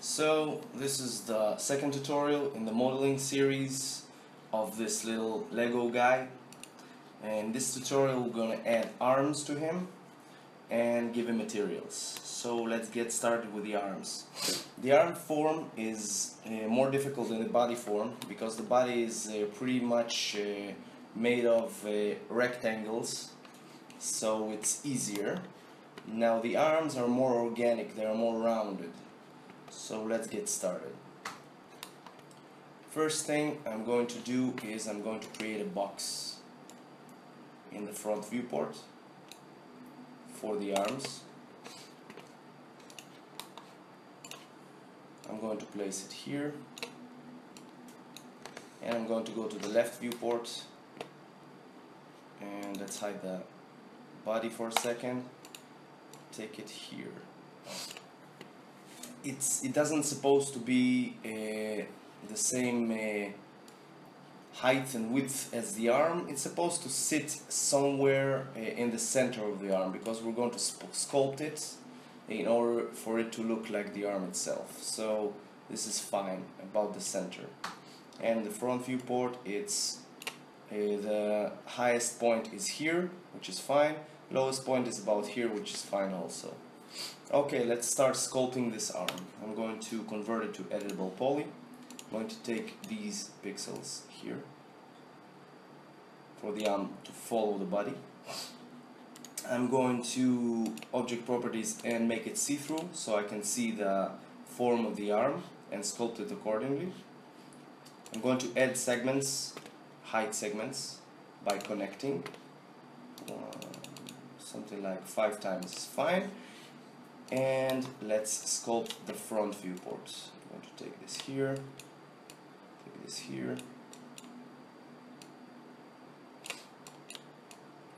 So this is the second tutorial in the modeling series of this little Lego guy, and in this tutorial we're going to add arms to him and give him materials. So let's get started with the arms. The arm form is more difficult than the body form because the body is pretty much made of rectangles, so it's easier. Now the arms are more organic, they are more rounded. So let's get started. First thing I'm going to do is I'm going to create a box in the front viewport for the arms. I'm going to place it here, and I'm going to go to the left viewport, and let's hide the body for a second. Take it here. It doesn't supposed to be the same height and width as the arm. It's supposed to sit somewhere in the center of the arm because we're going to sculpt it in order for it to look like the arm itself. So this is fine about the center. And the front viewport, it's the highest point is here, which is fine. Lowest point is about here, which is fine also. Okay, let's start sculpting this arm. I'm going to convert it to editable poly. I'm going to take these pixels here for the arm to follow the body. I'm going to object properties and make it see-through so I can see the form of the arm and sculpt it accordingly. I'm going to add segments, height segments, by connecting. Something like 5 times is fine. And let's sculpt the front viewport. I'm going to take this here, take this here,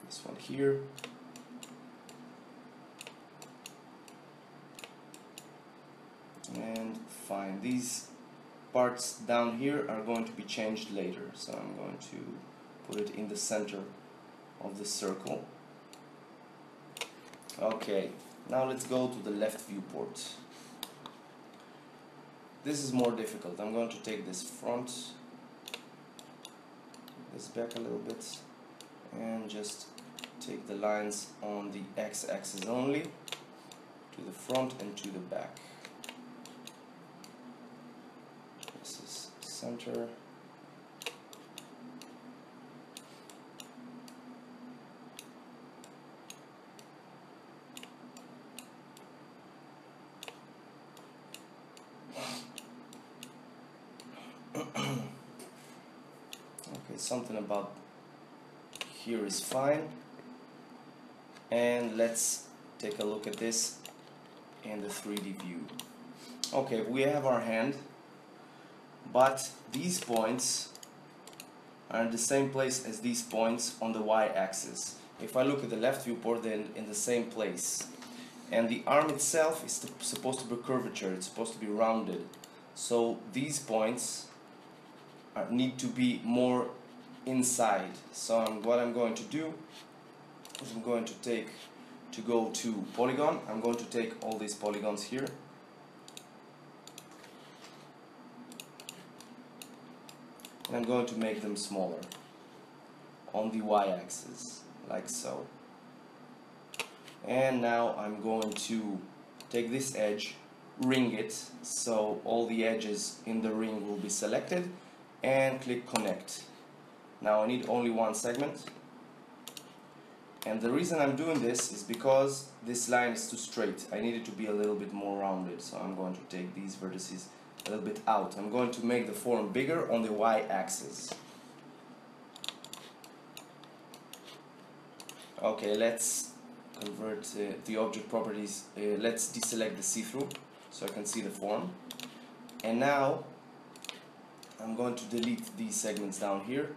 this one here, and fine. These parts down here are going to be changed later, so I'm going to put it in the center of the circle. Okay. Now let's go to the left viewport. This is more difficult. I'm going to take this front, this back a little bit, and just take the lines on the x-axis only, to the front and to the back. This is center. Okay, something about here is fine, and let's take a look at this in the 3D view. Okay, we have our hand, but these points are in the same place as these points on the y-axis. If I look at the left viewport, they're in the same place, and the arm itself is supposed to be curvature, it's supposed to be rounded. So these points need to be more inside. So what I'm going to do is I'm going to go to polygon. I'm going to take all these polygons here, and I'm going to make them smaller on the y-axis, like so. And now I'm going to take this edge, ring it, so all the edges in the ring will be selected, and click connect. Now I need only one segment, and the reason I'm doing this is because this line is too straight. I need it to be a little bit more rounded, so I'm going to take these vertices a little bit out. I'm going to make the form bigger on the y-axis. Okay, let's convert the object properties. Let's deselect the see-through so I can see the form. And now I'm going to delete these segments down here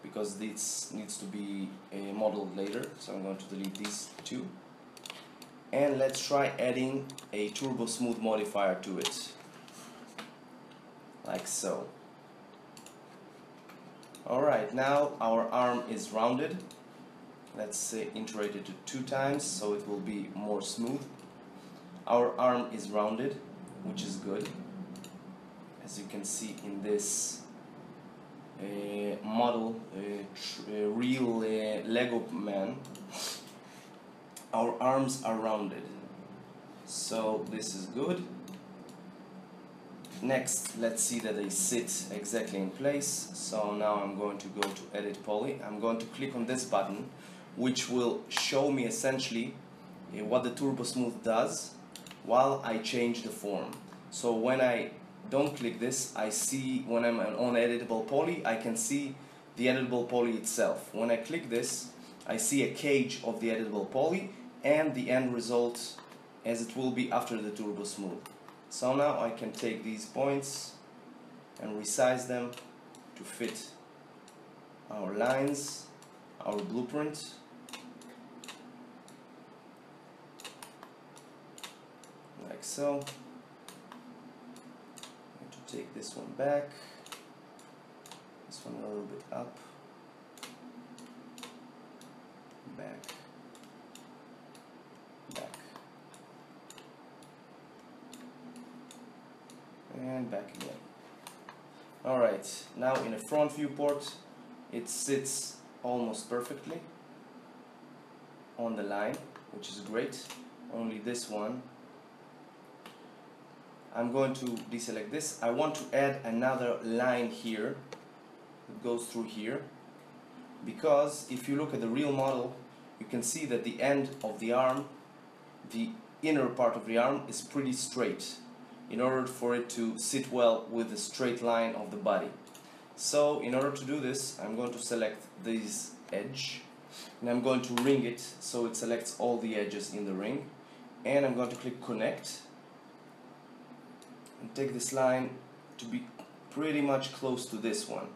because this needs to be modeled later, so I'm going to delete these two. And let's try adding a turbo smooth modifier to it, like so. Alright, now our arm is rounded. Let's iterate it to 2 times so it will be more smooth. Our arm is rounded. which is good. As you can see in this model, real Lego man, our arms are rounded, so this is good. Next, let's see that they sit exactly in place. So now I'm going to go to Edit Poly. I'm going to click on this button, which will show me essentially what the Turbo Smooth does while I change the form. So when I don't click this, I see when I'm on Editable Poly, I can see the Editable Poly itself. When I click this, I see a cage of the Editable Poly and the end result as it will be after the Turbo Smooth. So now I can take these points and resize them to fit our lines, our blueprint. Like so. I'm going to take this one back, this one a little bit up, back, back, and back again. Alright, now in a front viewport it sits almost perfectly on the line, which is great. Only this one, I'm going to deselect this. I want to add another line here that goes through here, because if you look at the real model, you can see that the end of the arm, the inner part of the arm, is pretty straight in order for it to sit well with the straight line of the body. So in order to do this, I'm going to select this edge and I'm going to ring it so it selects all the edges in the ring, and I'm going to click Connect and take this line to be pretty much close to this one.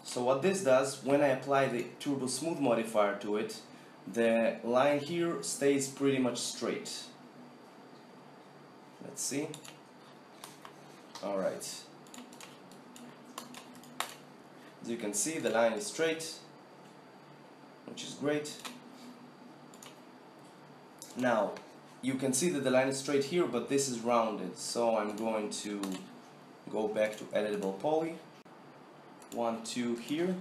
So what this does, when I apply the Turbo Smooth modifier to it, the line here stays pretty much straight. Let's see. Alright. As you can see, the line is straight, which is great. Now, you can see that the line is straight here, but this is rounded. So I'm going to go back to Editable Poly. 1, 2 here.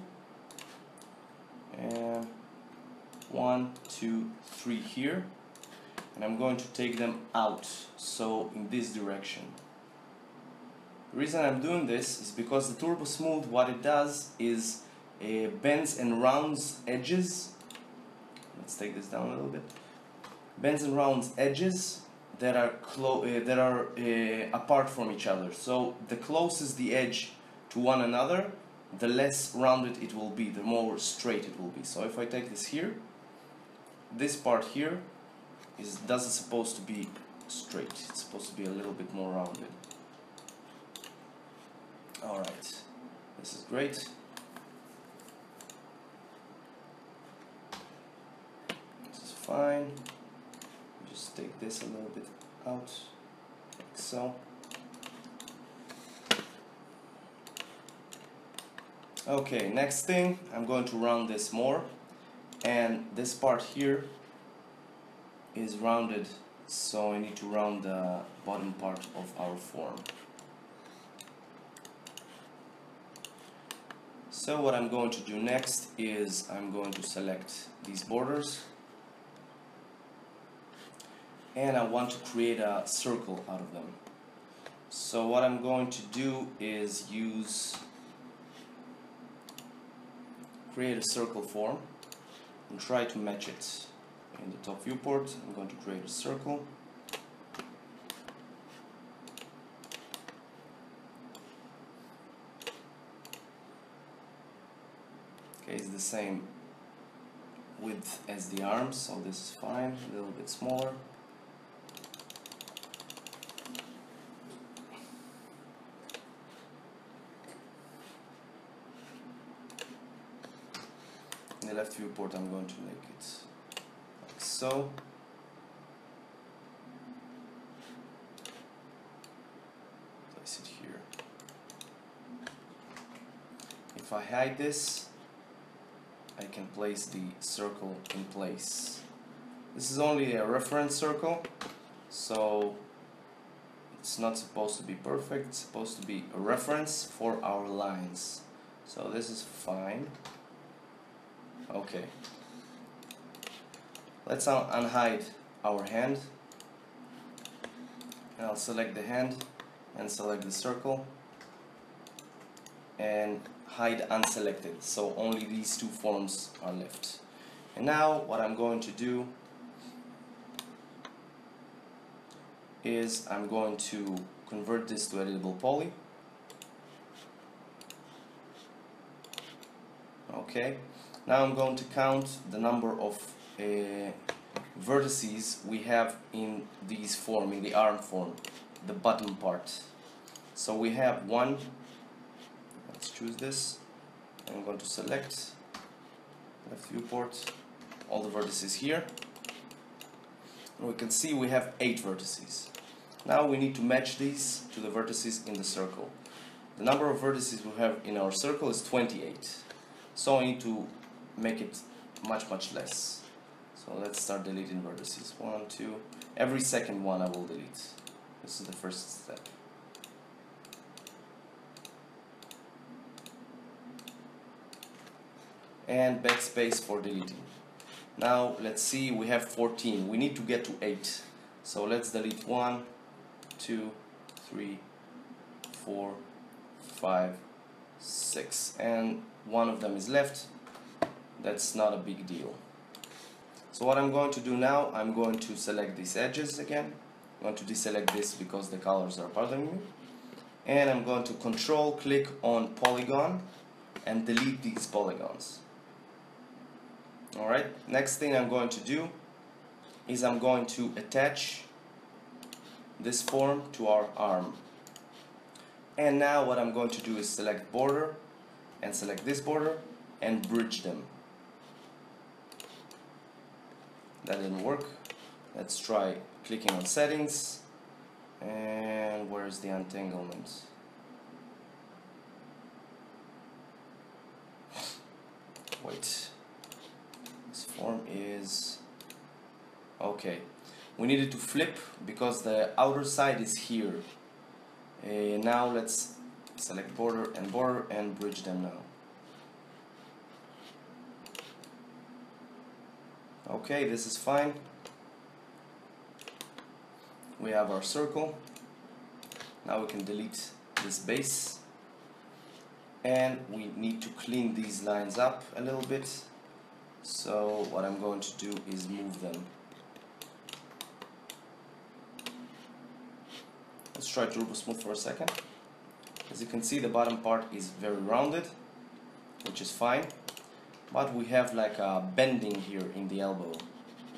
And 1, 2, 3 here. And I'm going to take them out, so in this direction. The reason I'm doing this is because the Turbo Smooth, what it does is bends and rounds edges. Let's take this down a little bit. Bends and rounds edges that are apart from each other. So the closest the edge to one another, the less rounded it will be, the more straight it will be. So if I take this here, this part here doesn't supposed to be straight. It's supposed to be a little bit more rounded. Alright, this is great. This is fine. Just take this a little bit out, like so. Okay, next thing, I'm going to round this more, and this part here is rounded, so I need to round the bottom part of our form. So what I'm going to do next is I'm going to select these borders, and I want to create a circle out of them. So what I'm going to do is create a circle form and try to match it. In the top viewport, I'm going to create a circle. Okay, it's the same width as the arms, so this is fine, a little bit smaller. In the left viewport, I'm going to make it like so. Place it here. If I hide this, I can place the circle in place. This is only a reference circle, so it's not supposed to be perfect, it's supposed to be a reference for our lines. So this is fine. Okay. Let's unhide our hand. And I'll select the hand and select the circle and hide unselected, so only these two forms are left. And now what I'm going to do is I'm going to convert this to editable poly. Okay, now I'm going to count the number of vertices we have in these form, in the arm form, the bottom part. So we have one. Let's choose this. I'm going to select left viewport, all the vertices here. And we can see we have 8 vertices. Now we need to match these to the vertices in the circle. The number of vertices we have in our circle is 28. So I need to make it much less. So let's start deleting vertices. 1, 2. Every second one I will delete. This is the first step. And backspace for deleting. Now let's see, we have 14. We need to get to 8. So let's delete 1, 2, 3, 4, 5, 6. And one of them is left. That's not a big deal. So what I'm going to do now, I'm going to select these edges again. I'm going to deselect this because the colors are bothering me. And I'm going to control click on polygon and delete these polygons. Alright, next thing I'm going to do is I'm going to attach this form to our arm. And now what I'm going to do is select border and select this border and bridge them. That didn't work. Let's try clicking on settings. And where's the entanglement? Wait. This form is okay. We needed to flip because the outer side is here. Now let's select border and bridge them now. Okay, this is fine. We have our circle. Now we can delete this base. And we need to clean these lines up a little bit. So what I'm going to do is move them. Let's try Turbo Smooth for a second. As you can see, the bottom part is very rounded, which is fine. But we have like a bending here in the elbow,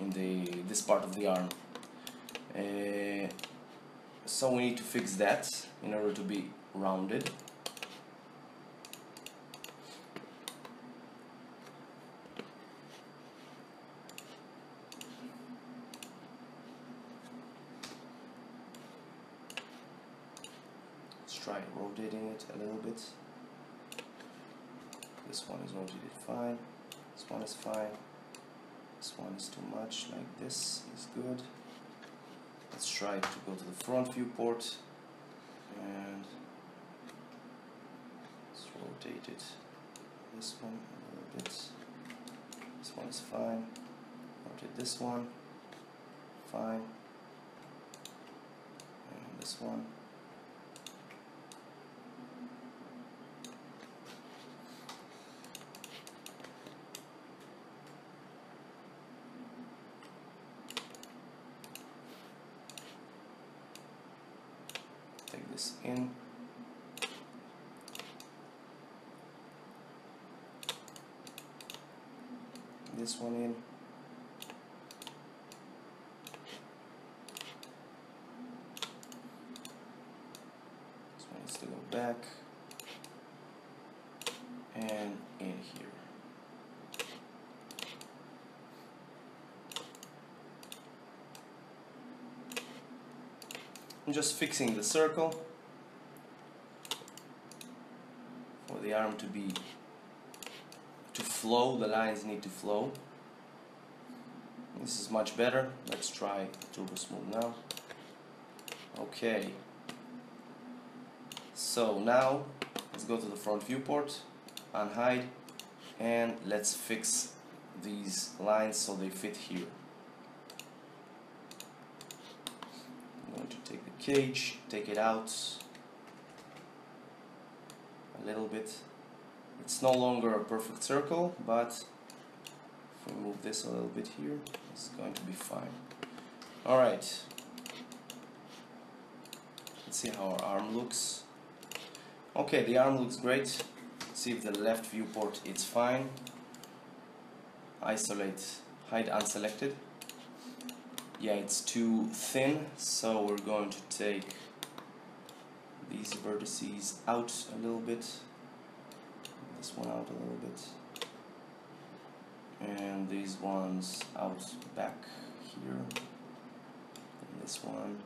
in this part of the arm. So we need to fix that in order to be rounded. Let's try rotating it a little bit. This one is rotated fine. This one is fine. This one is too much. Like this is good. Let's try to go to the front viewport and let's rotate it. This one a little bit. This one is fine. Rotate this one. Fine. And this one. Take this in. This one in. This one needs to go back and in here. I'm just fixing the circle for the arm to flow. The lines need to flow. This is much better. Let's try Turbo Smooth now. Okay, So now let's go to the front viewport, unhide, and let's fix these lines so they fit here. I'm going to take the cage, take it out a little bit. It's no longer a perfect circle, but if we move this a little bit here, it's going to be fine. Alright, let's see how our arm looks. Okay, the arm looks great. Let's see if the left viewport is fine. Isolate, hide unselected. Yeah, it's too thin, so we're going to take these vertices out a little bit, this one out a little bit, and these ones out back here, and this one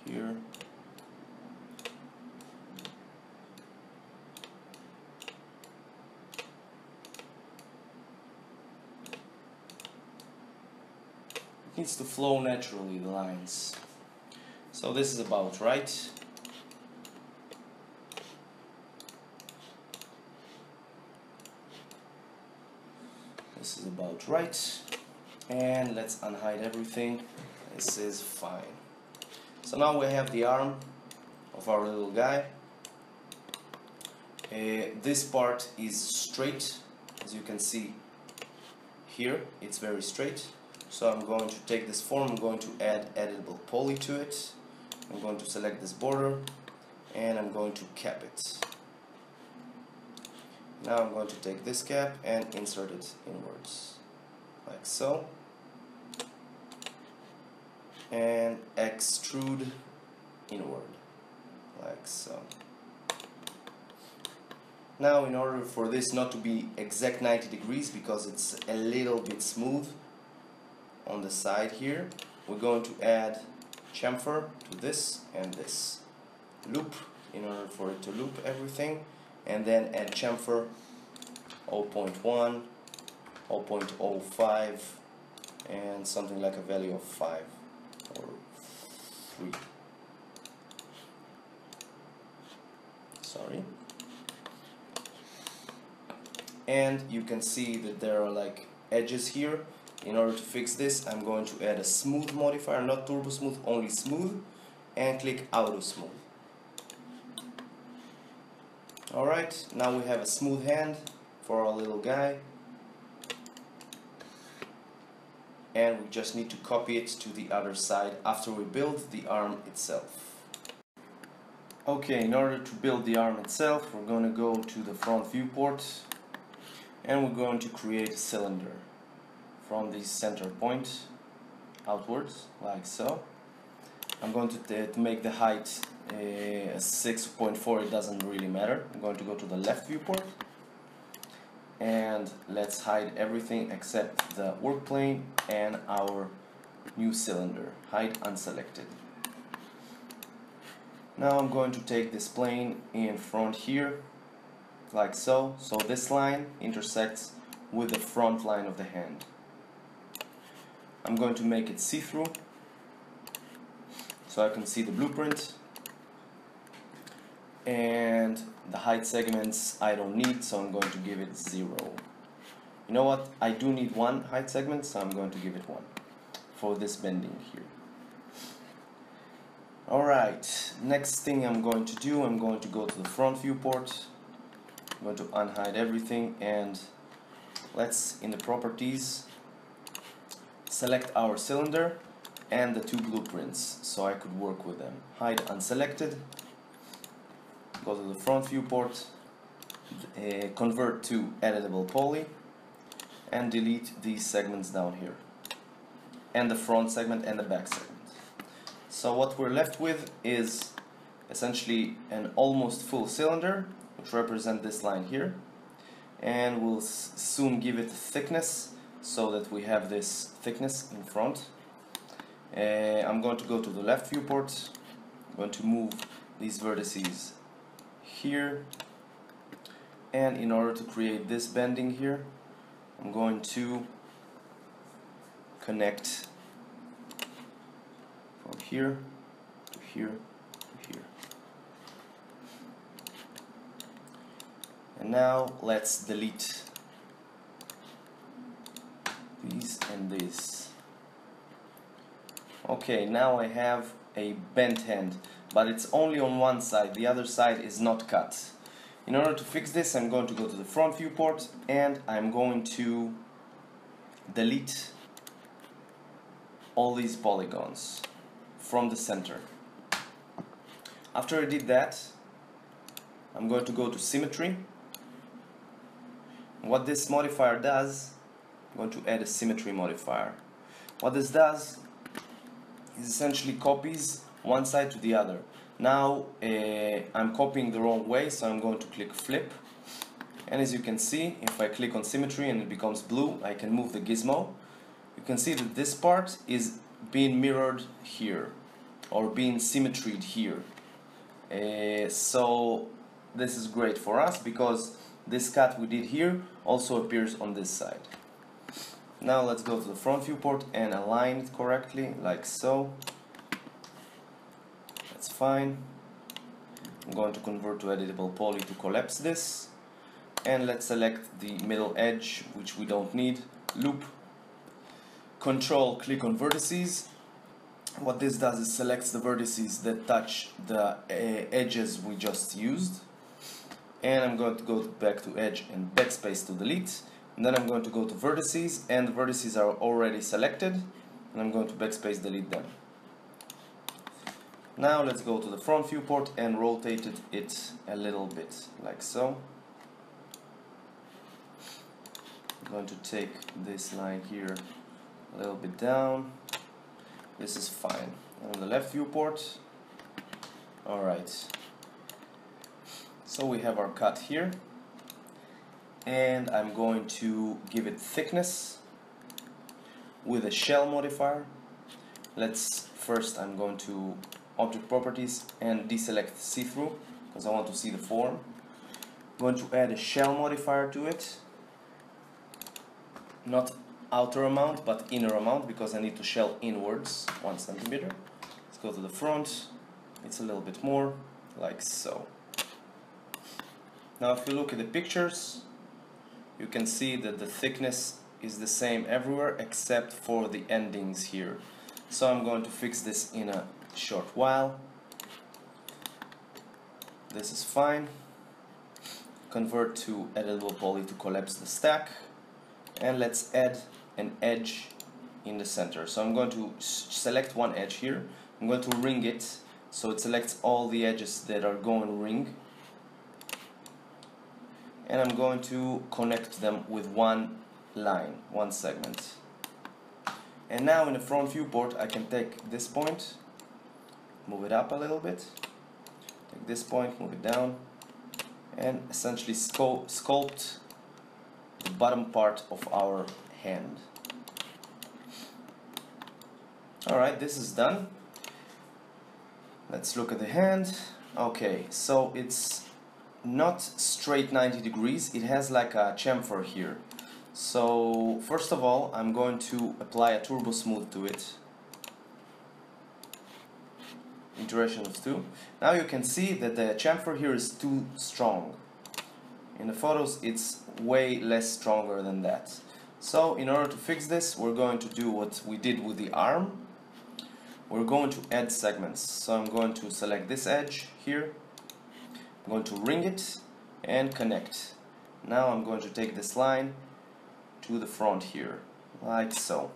here. It needs to flow naturally, the lines. So this is about right. This is about right. And let's unhide everything. This is fine. So now we have the arm of our little guy. This part is straight, as you can see here. It's very straight. So I'm going to take this form, I'm going to add editable poly to it. I'm going to select this border and I'm going to cap it. Now I'm going to take this cap and insert it inwards, like so. And extrude inward, like so. Now, in order for this not to be exact 90 degrees, because it's a little bit smooth on the side here, we're going to add chamfer to this and this loop in order for it to loop everything, and then add chamfer 0.1, 0.05, and something like a value of 5 or 3. Sorry. And you can see that there are like edges here. In order to fix this, I'm going to add a smooth modifier, not turbo smooth, only smooth, and click auto smooth. Alright, now we have a smooth hand for our little guy, and we just need to copy it to the other side after we build the arm itself. Okay, in order to build the arm itself, we're going to go to the front viewport and we're going to create a cylinder from the center point outwards, like so. I'm going to make the height 6.4, it doesn't really matter. I'm going to go to the left viewport and let's hide everything except the work plane and our new cylinder, hide unselected. Now I'm going to take this plane in front here, like so. So this line intersects with the front line of the hand. I'm going to make it see-through so I can see the blueprint, and the height segments I don't need, so I'm going to give it 0. You know what, I do need one height segment, so I'm going to give it 1 for this bending here. Alright, next thing I'm going to do, I'm going to go to the front viewport. I'm going to unhide everything, and let's, in the properties, select our cylinder and the 2 blueprints so I could work with them. Hide unselected, go to the front viewport, convert to editable poly, and delete these segments down here, and the front segment and the back segment. So what we're left with is essentially an almost full cylinder, which represents this line here, and we'll soon give it thickness so that we have this thickness in front. I'm going to go to the left viewport. I'm going to move these vertices here, and in order to create this bending here, I'm going to connect from here to here to here. And now let's delete these and this. Okay, now I have a bent hand, but it's only on one side, the other side is not cut. In order to fix this, I'm going to go to the front viewport and I'm going to delete all these polygons from the center. After I did that, I'm going to go to symmetry. What this modifier does, I'm going to add a symmetry modifier. What this does is essentially copies one side to the other. Now I'm copying the wrong way, so I'm going to click flip. And as you can see, if I click on symmetry and it becomes blue, I can move the gizmo. You can see that this part is being mirrored here, or being symmetried here. So this is great for us because this cut we did here also appears on this side. Now let's go to the front viewport and align it correctly, like so. That's fine. I'm going to convert to editable poly to collapse this. And let's select the middle edge, which we don't need. Loop. Control, click on vertices. What this does is selects the vertices that touch the edges we just used. And I'm going to go back to edge and backspace to delete. And then I'm going to go to vertices, and the vertices are already selected. And I'm going to backspace delete them. Now let's go to the front viewport and rotate it a little bit, like so. I'm going to take this line here a little bit down. This is fine. And on the left viewport, alright. So we have our cut here. And I'm going to give it thickness with a shell modifier. I'm going to object properties and deselect see-through because I want to see the form. I'm going to add a shell modifier to it, not outer amount but inner amount because I need to shell inwards 1 centimeter. Let's go to the front, it's a little bit more, like so. Now if you look at the pictures, you can see that the thickness is the same everywhere except for the endings here. So I'm going to fix this in a short while. This is fine. Convert to editable poly to collapse the stack. And let's add an edge in the center. So I'm going to select one edge here. I'm going to ring it so it selects all the edges that are going ring. And I'm going to connect them with one line, one segment. And now in the front viewport I can take this point, move it up a little bit, take this point, move it down, and essentially sculpt the bottom part of our hand. Alright, this is done. Let's look at the hand. Okay, so it's not straight 90 degrees, it has like a chamfer here. So first of all I'm going to apply a turbo smooth to it. Iteration of 2. Now you can see that the chamfer here is too strong. In the photos it's way less stronger than that. So in order to fix this, we're going to do what we did with the arm. We're going to add segments. So I'm going to select this edge here. I'm going to ring it and connect. Now I'm going to take this line to the front here, like so.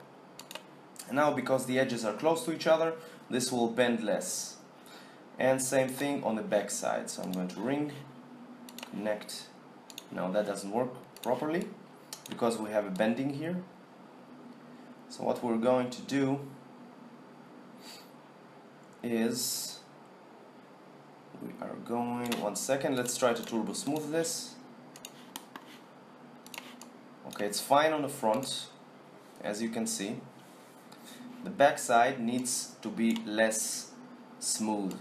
And now because the edges are close to each other, this will bend less. And same thing on the back side. So I'm going to ring, connect. Now that doesn't work properly because we have a bending here. So what we're going to do is we are going, 1 second, let's try to turbo smooth this. Okay, it's fine on the front, as you can see. The back side needs to be less smooth.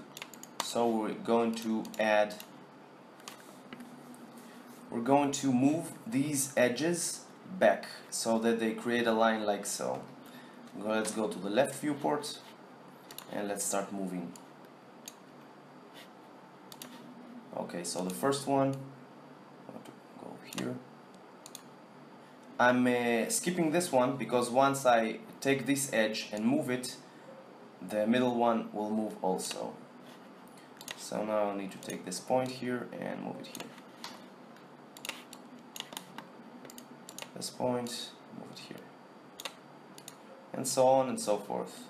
So we're going to move these edges back so that they create a line like so. Let's go to the left viewport and let's start moving. Okay, so the first one, I want to go here. I'm skipping this one because once I take this edge and move it, the middle one will move also. So now I need to take this point here and move it here. This point, move it here. And so on and so forth.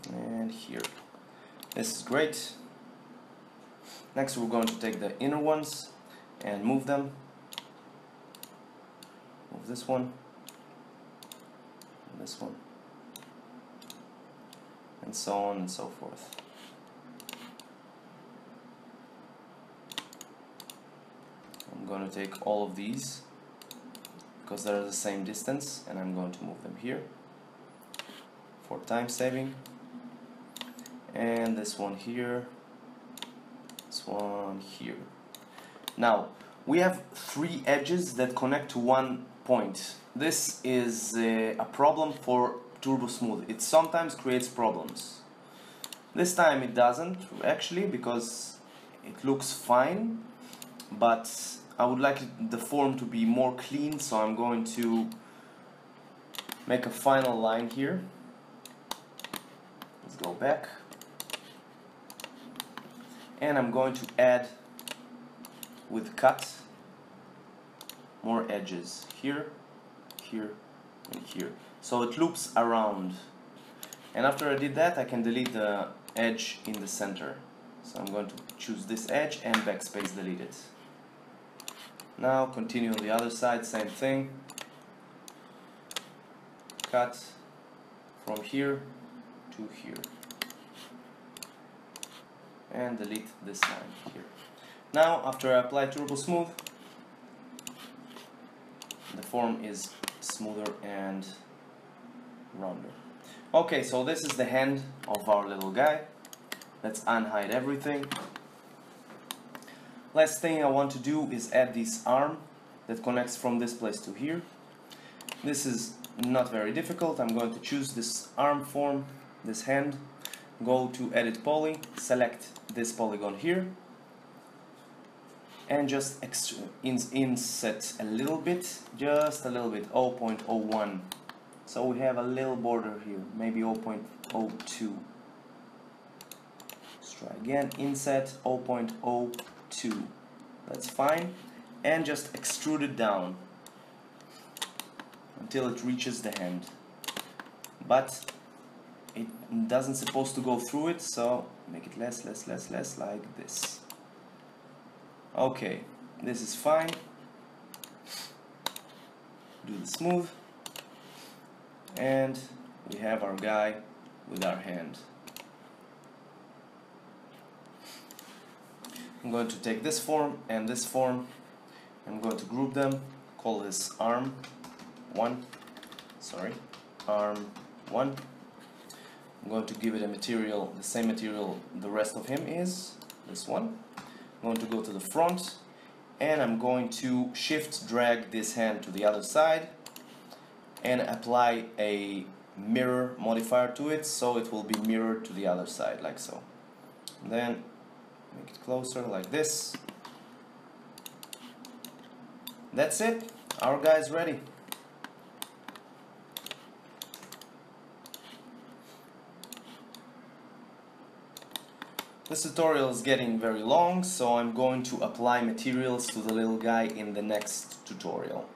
And here. This is great. Next we're going to take the inner ones and move them. Move this one, this one, and so on and so forth. I'm going to take all of these because they're the same distance, and I'm going to move them here for time saving. And this one here, this one here. Now we have 3 edges that connect to one point. This is a problem for Turbo Smooth. It sometimes creates problems. This time it doesn't actually, because it looks fine, but I would like the form to be more clean, so I'm going to make a final line here. Let's go back. And I'm going to add with cut more edges here, here, and here. So it loops around. And after I did that, I can delete the edge in the center. So I'm going to choose this edge and backspace delete it. Now continue on the other side, same thing. Cut from here to here. And delete this line here. Now, after I apply Turbo Smooth, the form is smoother and rounder. Okay, so this is the hand of our little guy. Let's unhide everything. Last thing I want to do is add this arm that connects from this place to here. This is not very difficult. I'm going to choose this arm form, this hand, go to Edit Poly, select this polygon here, and just inset a little bit, just a little bit, 0.01. So we have a little border here, maybe 0.02. Let's try again, inset 0.02. That's fine. And just extrude it down until it reaches the hand. But it doesn't supposed to go through it, so make it less, like this. Okay, this is fine. Do the smooth, and we have our guy with our hand. I'm going to take this form and this form. I'm going to group them, call this arm 1, arm 1. I'm going to give it a material, the same material the rest of him is, this one. I'm going to go to the front, and I'm going to shift drag this hand to the other side and apply a mirror modifier to it, so it will be mirrored to the other side, like so. And then make it closer, like this. That's it. Our guy is ready. This tutorial is getting very long, so I'm going to apply materials to the little guy in the next tutorial.